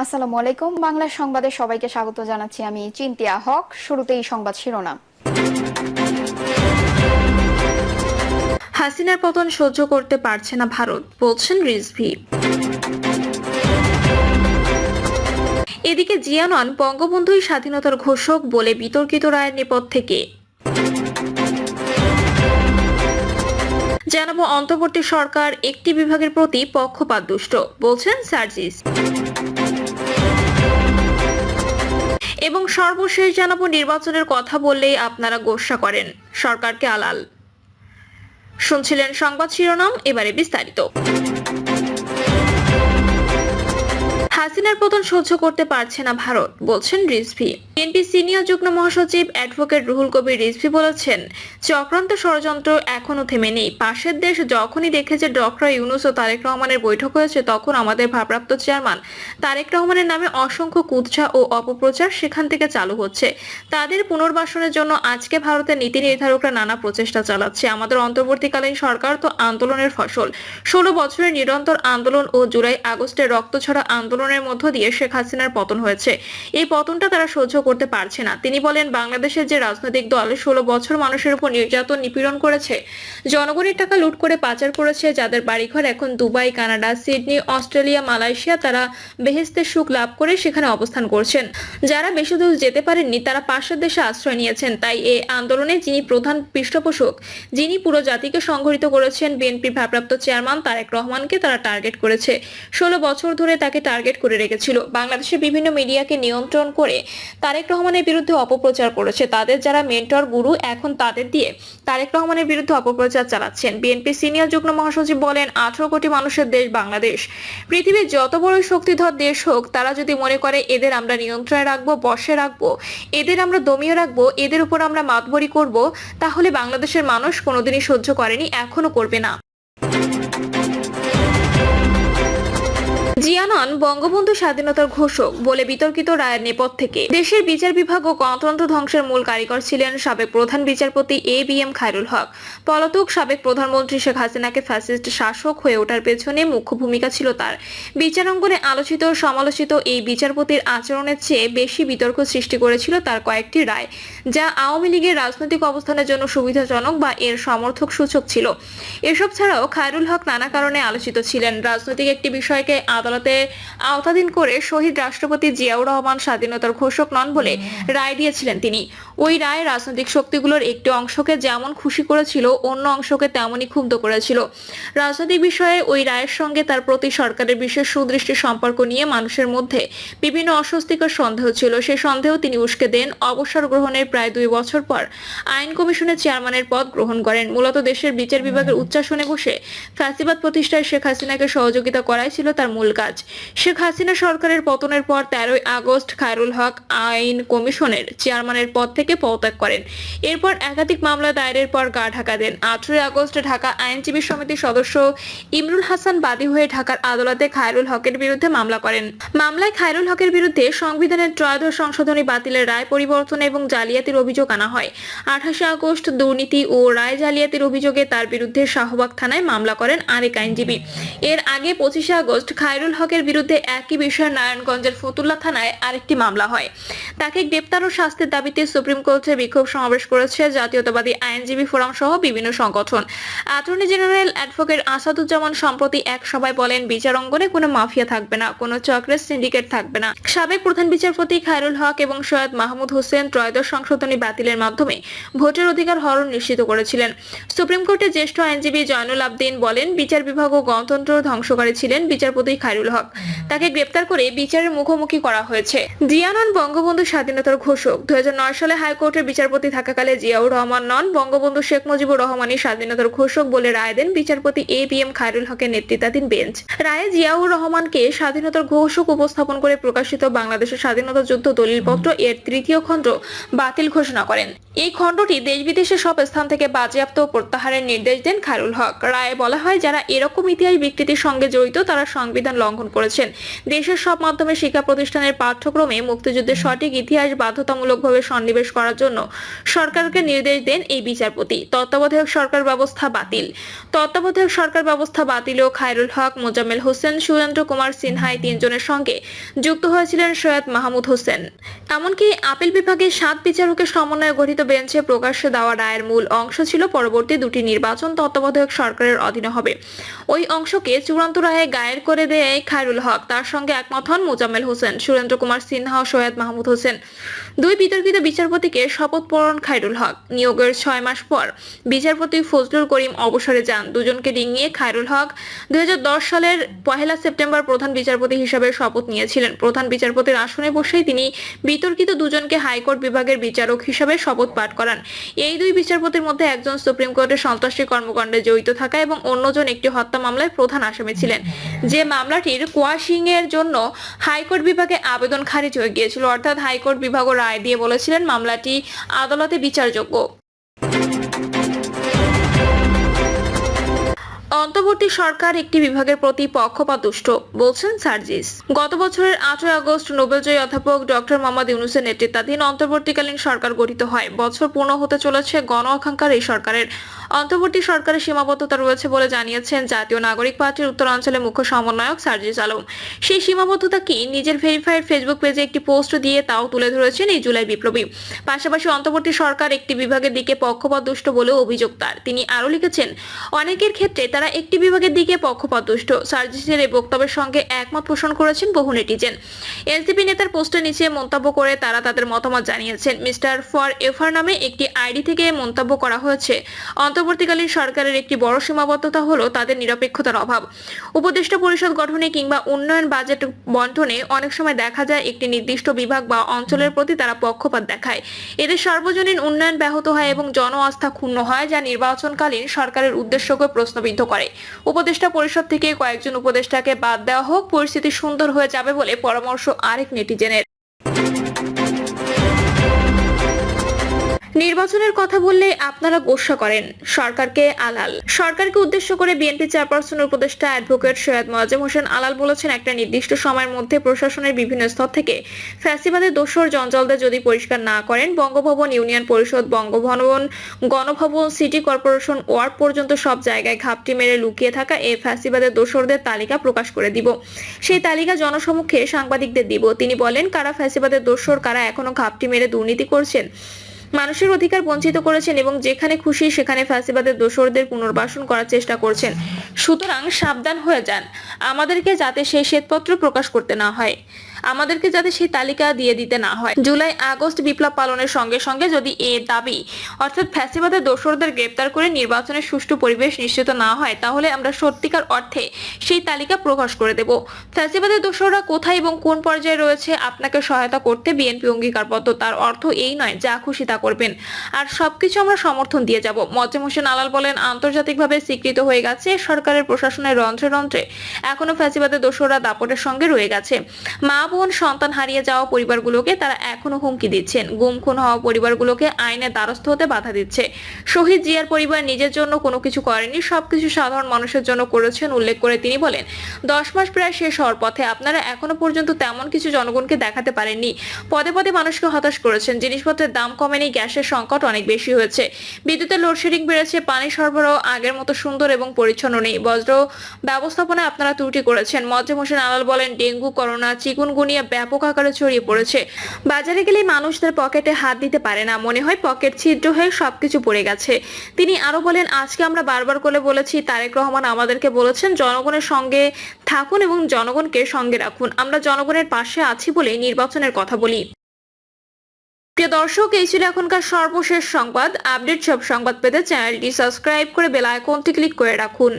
আসসালামু আলাইকুম। বাংলা সংবাদে সবাইকে স্বাগত জানাচ্ছি। আমি চিন্তিয়া হক। শুরুতেই সংবাদ শিরোনাম। হাসিনার পতন সহ্য করতে পারছে না ভারত, বলছেন রিজভী। এদিকে জিয়া নন, বঙ্গবন্ধুই স্বাধীনতার ঘোষক বলে বিতর্কিত রায়ের নেপথ্যে। জানাবো অন্তর্বর্তী সরকার একটি বিভাগের প্রতি পক্ষপাতদুষ্ট, বলছেন সার্জিস। এবং সর্বশেষ জানাবো নির্বাচনের কথা বললেই আপনারা গোস্বা করেন, সরকারকে আলাল। শুনছিলেন সংবাদ শিরোনাম, এবারে বিস্তারিত। হাসিনার পতন সহ্য করতে পারছে না ভারত, বলছেন রিজভী। বিএনপি সিনিয়র যুগ্ম মহাসচিব অ্যাডভোকেট রুহুল কবির রিজভী বলেছেন, চক্রান্ত ষড়যন্ত্র এখনো থেমে নেই। পাশের দেশ যখনই দেখেছে ডক্টর ইউনূস ও তারেক রহমানের বৈঠক হয়েছে, তখন আমাদের ভারপ্রাপ্ত চেয়ারম্যান তারেক রহমানের নামে অসংখ্য কুৎসা ও অপপ্রচার সেখান থেকে চালু হচ্ছে। তাদের পুনর্বাসনের জন্য আজকে ভারতের নীতি নির্ধারকরা নানা প্রচেষ্টা চালাচ্ছে। আমাদের অন্তর্বর্তীকালীন সরকার তো আন্দোলনের ফসল। 16 বছরের নিরন্তর আন্দোলন ও জুলাই আগস্টের রক্তছড়া আন্দোলনের মধ্য দিয়ে শেখ হাসিনার পতন হয়েছে। এই পতনটা তারা সহ্য করতে পারছে না। তিনি বলেন, বাংলাদেশের যে রাজনৈতিক দল 16 বছর মানুষের উপর নির্যাতন নিপীড়ন করেছে, জনগণের টাকা লুট করে পাচার করেছে, যাদের বাড়িঘর এখন Dubai, Canada, Sydney, Australia, Malaysia, তারা বেহেশতের সুখ লাভ করে সেখানে অবস্থান করছেন। যারা বেশি দূর যেতে পারেননি, তারা পাশের দেশে আশ্রয় নিয়েছেন। তাই এই আন্দোলনে যিনি প্রধান পৃষ্ঠপোষক, যিনি পুরো জাতিকে সংগঠিত করেছেন, বিএনপির ভারপ্রাপ্ত চেয়ারম্যান তারেক রহমানকে তারা টার্গেট করেছে। 16 বছর ধরে তাকে টার্গেট করে রেখেছিল। বাংলাদেশের বিভিন্ন মিডিয়াকে নিয়ন্ত্রণ করে তারেক রহমানের বিরুদ্ধে অপপ্রচার করেছে। তাদের যারা মেন্টর, গুরু, এখন তাদের দিয়ে তারেক রহমানের বিরুদ্ধে অপপ্রচার চালাচ্ছেন। বিএনপি সিনিয়র যুগ্ম মহাসচিব বলেন, 18 কোটি মানুষের দেশ বাংলাদেশ। পৃথিবীর যত বড় শক্তিধর দেশ হোক, তারা যদি মনে করে এদের আমরা নিয়ন্ত্রণে রাখবো, বশে রাখবো, এদের আমরা দমিয়ে রাখবো, এদের উপর আমরা মাতবরি করব, তাহলে বাংলাদেশের মানুষ কোনোদিনই সহ্য করেনি, এখনো করবে না। জিয়া নন, বঙ্গবন্ধু স্বাধীনতার ঘোষক বলে বিতর্কিত রায়ের নেপথ্যে। দেশের বিচার বিভাগ ও গণতন্ত্র ধ্বংসের মূল কারিগর ছিলেন সাবেক প্রধান বিচারপতি এ.বি.এম. খায়রুল হক। পলাতক সাবেক প্রধানমন্ত্রী শেখ হাসিনাকে ফ্যাসিস্ট শাসক হয়ে ওঠার পেছনে মুখ্য ভূমিকা ছিল তার। বিচারাঙ্গনে আলোচিত সমালোচিত এই বিচারপতির আচরণের চেয়ে বেশি বিতর্ক সৃষ্টি করেছিল তার কয়েকটি রায়, যা আওয়ামী লীগের রাজনৈতিক অবস্থানের জন্য সুবিধাজনক বা এর সমর্থক সূচক ছিল। এসব ছাড়াও খায়রুল হক নানা কারণে আলোচিত ছিলেন। রাজনৈতিক একটি বিষয়কে আদালতে আওতাধীন করে শহীদ রাষ্ট্রপতি জিয়াউর রহমান স্বাধীনতার ঘোষক নন বলে রায় দিয়েছিলেন তিনি। ওই রায় রাজনৈতিক শক্তিগুলোর একটি অংশকে যেমন খুশি করেছিল, অন্য অংশকে তেমনই ক্ষুব্ধ করেছিল। রাজনৈতিক বিষয়ে ওই রায়ের সঙ্গে তার প্রতি সরকারের বিশেষ সুদৃষ্টি সম্পর্ক নিয়ে মানুষের মধ্যে বিভিন্ন অস্বস্তিকর সন্দেহ ছিল। সে সন্দেহ তিনি উস্কে দেন। অবসর গ্রহণের প্রায় 2 বছর পর আইন কমিশনের চেয়ারম্যানের পদ গ্রহণ করেন। মূলত দেশের বিচার বিভাগের উচ্চাসনে বসে ফ্যাসিবাদ প্রতিষ্ঠায় শেখ হাসিনাকে সহযোগিতা করাই ছিল তার মূল কাজ। শেখ হাসিনা সরকারের পতনের পর 13 আগস্ট খায়রুল হক আইন কমিশনের চেয়ারম্যানের পদ থেকে পদত্যাগ করেন। এরপর একাধিক মামলা দায়েরের পর গা ঢাকা দেন। 18 আগস্ট ঢাকা আইনজীবী সমিতির সদস্য ইমরুল হাসান বাদী হয়ে ঢাকার আদালতে খায়রুল হকের বিরুদ্ধে মামলা করেন। মামলায় খায়রুল হকের বিরুদ্ধে সংবিধানের ত্রয়োদশ সংশোধনী বাতিলের রায় পরিবর্তন এবং জালিয়াতির অভিযোগ আনা হয়। 28 আগস্ট দুর্নীতি ও রায় জালিয়াতির অভিযোগে তার বিরুদ্ধে শাহবাগ থানায় মামলা করেন আরেক আইনজীবী। এর আগে 25 আগস্ট খায়রুল হকের বিরুদ্ধে একই বিষয়ে নারায়ণগঞ্জের ফতুল্লা থানায় আরেকটি মামলা হয়। তাকে গ্রেপ্তার ও শাস্তির দাবিতে সুপ্রিম কোর্টে বিক্ষোভ সমাবেশ করেছে জাতীয়তাবাদী আইনজীবী ফোরাম সহ বিভিন্ন সংগঠন। অ্যাটর্নি জেনারেল অ্যাডভোকেট আসাদুজ্জামান সম্প্রতি এক সভায় বলেন, বিচার অঙ্গনে কোনো মাফিয়া থাকবে না, কোনো চক্রের সিন্ডিকেট থাকবে না। সাবেক প্রধান বিচারপতি খায়রুল হক এবং সৈয়দ মাহমুদ হোসেন ত্রয়োদশ সংশোধনী বাতিলের মাধ্যমে ভোটের অধিকার হরণ নিশ্চিত করেছিলেন। সুপ্রিম কোর্টের জ্যেষ্ঠ আইনজীবী জয়নুল আবদিন বলেন, বিচার বিভাগ ও গণতন্ত্র ধ্বংসকারী ছিলেন বিচারপতি খায়রুল হক। তাকে গ্রেপ্তার করে বিচারের মুখোমুখি করা হয়েছে। জিয়া নন, বঙ্গবন্ধু স্বাধীনতার ঘোষক। 2009 সালে হাইকোর্টের বিচারপতি থাকাকালে জিয়াউর রহমান নন, বঙ্গবন্ধু শেখ মুজিবুর রহমানই স্বাধীনতার ঘোষক বলে রায় দেন বিচারপতি এ.বি.এম. খায়রুল হকের নেতৃত্বাধীন বেঞ্চ। রায়ে জিয়াউর রহমানকে স্বাধীনতার ঘোষক উপস্থাপন করে প্রকাশিত বাংলাদেশের স্বাধীনতা যুদ্ধ দলিলপত্র এর 3য় খণ্ড বাতিল ঘোষণা করেন। এই খণ্ডটি দেশ বিদেশের সব স্থান থেকে বাজেয়াপ্ত ও প্রত্যাহারের নির্দেশ দেন খায়রুল হক। রায়ে বলা হয়, যারা এরকম ইতিহাস বিকৃতির সঙ্গে জড়িত তারা সংবিধান লঙ্ঘন করেছেন। দেশের সব মাধ্যমিক শিক্ষা প্রতিষ্ঠানের পাঠ্যক্রমে মুক্তিযুদ্ধের সঠিক ইতিহাস বাধ্যতামূলকভাবে সন্নিবেশ করার জন্য সরকারকে নির্দেশ দেন এই বিচারপতি। তত্ত্বাবধায়ক সরকার ব্যবস্থা বাতিল। তত্ত্বাবধায়ক সরকার ব্যবস্থা বাতিল ও খায়রুল হক, মোজাম্মেল হোসেন, সুরেন্দ্র কুমার সিনহা এই তিনজনের সঙ্গে যুক্ত হয়েছিলেন সৈয়দ মাহমুদ হোসেন। এমনকি আপিল বিভাগের 7 বিচারকের সমন্বয়ে গঠিত বেঞ্চে প্রকাশ্যে দেওয়া রায়ের মূল অংশ ছিল পরবর্তী দুটি নির্বাচন তত্ত্বাবধায়ক সরকারের অধীনে হবে। ওই অংশকে চূড়ান্ত রায়ে গায়ের করে দেয় খায়রুল হক। তার সঙ্গে একমত হন মোজাম্মেল হোসেন, সুরেন্দ্র কুমার সিনহা ও সৈয়দ মাহমুদ হোসেন। দুই বিতর্কিত বিচারপতিকে শপথ পড়ান খায়রুল হক। নিয়োগের 6 মাস পর বিচারপতি ফজলুল করিম অবসরে যান। দুজনকে ডিঙিয়ে খায়রুল হক 2010 সালের 1 সেপ্টেম্বর প্রধান বিচারপতি হিসেবে শপথ নিয়েছিলেন। প্রধান বিচারপতির আসনে বসেই তিনি বিতর্কিত দুজনকে হাইকোর্ট বিভাগের বিচারক হিসেবে শপথ পাঠ করান। এই দুই বিচারপতির মধ্যে একজন সুপ্রিম কোর্টের সন্ত্রাসী কর্মকাণ্ডে জড়িত থাকা এবং অন্যজন একটি হত্যা মামলায় প্রধান আসামি ছিলেন, যে মামলাটির কোয়াশিং এর জন্য হাইকোর্ট বিভাগে আবেদন খারিজ হয়ে গিয়েছিল। অর্থাৎ হাইকোর্ট বিভাগও রায় দিয়ে বলেছিলেন মামলাটি আদালতে বিচারযোগ্য। অন্তর্বর্তী সরকার একটি বিভাগের প্রতি পক্ষপাতদুষ্ট, বলছেন সার্জিস। গত বছরের 8 আগস্ট নোবেলজয়ী অধ্যাপক ডক্টর মোহাম্মদ ইউনূসের নেতৃত্বাধীন অন্তর্বর্তীকালীন সরকার গঠিত হয়। বছর পূর্ণ হতে চলেছে গণ আকাঙ্ক্ষার এই সরকারের। অন্তর্বর্তী সরকারের সীমাবদ্ধতা রয়েছে বলে জানিয়েছেন জাতীয় নাগরিক পার্টির উত্তরাঞ্চলের মুখ্য সমন্বয়ক সার্জিস আলম। সেই সীমাবদ্ধতা কি নিজের ভেরিফাইড ফেসবুক পেজে একটি পোস্ট দিয়ে তাও তুলে ধরেছেন এই জুলাই বিপ্লবী। পাশাপাশি অন্তর্বর্তী সরকার একটি বিভাগের দিকে পক্ষপাতদুষ্ট বলেও অভিযোগ তার। তিনি আরো লিখেছেন, অনেকের ক্ষেত্রে তারা একটি বিভাগের দিকে পক্ষপাতদুষ্ট। সার্জিসের এই বক্তব্যের সঙ্গে একমত পোষণ করেছেন বহু নেটিজেন। এনসিপি নেতার পোস্টের নিচে মন্তব্য করে তারা তাদের মতামত জানিয়েছেন। মিস্টার ফর এভার নামে একটি আইডি থেকে মন্তব্য করা হয়েছে, অন্তর্বর্তীকালীন সরকারের একটি বড় সীমাবদ্ধতা হলো তাদের নিরপেক্ষতার অভাব। উপদেষ্টা পরিষদ গঠনে কিংবা উন্নয়ন বাজেট বন্টনে অনেক সময় দেখা যায় একটি নির্দিষ্ট বিভাগ বা অঞ্চলের প্রতি তারা পক্ষপাত দেখায়। এতে সর্বজনীন উন্নয়ন ব্যাহত হয় এবং জন আস্থা ক্ষুণ্ণ হয়, যা নির্বাচনকালীন সরকারের উদ্দেশ্যকে প্রশ্নবিদ্ধ করে। উপদেষ্টা পরিষদ থেকে কয়েকজন উপদেষ্টাকে বাদ দেওয়া হোক, পরিস্থিতি সুন্দর হয়ে যাবে বলে পরামর্শ আরেক নেটিজেনের। নির্বাচনের কথা বললে আপনারা গোস্বা করেন, সরকারকে আলাল। সরকারকে উদ্দেশ্য করে বিএনপি চেয়ারপারসনের উপদেষ্টা অ্যাডভোকেট সৈয়দ মোয়াজ্জেম হোসেন আলাল বলেছেন, একটা নির্দিষ্ট সময়ের মধ্যে প্রশাসনের বিভিন্ন স্তর থেকে ফ্যাসিবাদের দোসর জঞ্জালদের যদি পরিষ্কার না করেন, Bangabhaban, union Parishad, Bangabhaban, Ganabhaban, city corporation, ward পর্যন্ত সব জায়গায় ঘাপটি মেরে লুকিয়ে থাকা এই ফ্যাসিবাদের দোসরদের তালিকা প্রকাশ করে দিব। সেই তালিকা জনসমক্ষে সাংবাদিকদের দিব। তিনি বলেন, কারা ফ্যাসিবাদের দোসর, কারা এখনো ঘাপটি মেরে দুর্নীতি করছেন, মানুষের অধিকার বঞ্চিত করেছেন এবং যেখানে খুশি সেখানে ফ্যাসিবাদের দোসরদের পুনর্বাসন করার চেষ্টা করছেন। সুতরাং সাবধান হয়ে যান, আমাদেরকে যাতে সেই শ্বেতপত্র প্রকাশ করতে না হয়, আমাদেরকে যাতে সেই তালিকা দিয়ে দিতে না হয়। জুলাই আগস্ট বিপ্লব পালনের সঙ্গে সঙ্গে যদি এ দাবি অর্থাৎ ফ্যাসিবাদের দোসরদের গ্রেপ্তার করে নির্বাচনের সুষ্ঠু পরিবেশ নিশ্চিত না হয়, তাহলে আমরা সত্যিকার অর্থে সেই তালিকা প্রকাশ করে দেব। ফ্যাসিবাদের দোসররা কোথায় এবং কোন পর্যায়ে রয়েছে আপনাকে সহায়তা করতে বিএনপি অঙ্গীকারবদ্ধ। তার অর্থ এই নয় যা খুশি তা করবেন আর সবকিছু আমরা সমর্থন দিয়ে যাব। মোয়াজ্জেম হোসেন আলাল বলেন, আন্তর্জাতিকভাবে স্বীকৃত হয়ে গেছে সরকারের প্রশাসনের রন্ধ্রে রন্ধ্রে এখনো ফ্যাসিবাদের দোসররা দাপটের সঙ্গে রয়ে গেছে। মা বোন, সন্তান হারিয়ে যাওয়া পরিবারগুলোকে তারা এখনো হুমকি দিচ্ছেন। গুম খুন হওয়া পরিবারগুলোকে আইনের দ্বারস্থ হতে বাধা দিচ্ছে। শহীদ জিয়ার পরিবার নিজের জন্য কোনো কিছু করেনি, সবকিছু সাধারণ মানুষের জন্য করেছেন উল্লেখ করে তিনি বলেন, 10 মাস প্রায় শেষ হওয়ার পথে, আপনারা এখনো পর্যন্ত তেমন কিছু জনগণকে দেখাতে পারেননি। পদে পদে মানুষকে হতাশ করেছেন। জিনিসপত্রের দাম কমেনি, গ্যাসের সংকট অনেক বেশি হয়েছে, বিদ্যুতের লোডশেডিং বেড়েছে, পানি সরবরাহ আগের মতো সুন্দর এবং পরিচ্ছন্ন নেই, বজ্র ব্যবস্থাপনায় আপনারা ত্রুটি করেছেন। মোয়াজ্জেম হোসেন আলাল বলেন, ডেঙ্গু, করোনা, চিকুনগুনিয়া ব্যাপক আকারে ছড়িয়ে পড়েছে। বাজারে গেলে মানুষদের পকেটে হাত দিতে পারে না, মনে হয় পকেট ছিদ্র হয়ে সবকিছু পড়ে গেছে। তিনি আরো বলেন, আজকে আমরা বারবার করে বলেছি, তারেক রহমান আমাদেরকে বলেছেন জনগণের সঙ্গে থাকুন এবং জনগণকে সঙ্গে রাখুন। আমরা জনগণের পাশে আছি বলে নির্বাচনের কথা বলি। প্রিয় দর্শক, এই ছিল এখনকার সর্বশেষ সংবাদ। আপডেট সব সংবাদ পেতে চ্যানেলটি সাবস্ক্রাইব করে বেল আইকনটি ক্লিক করে রাখুন।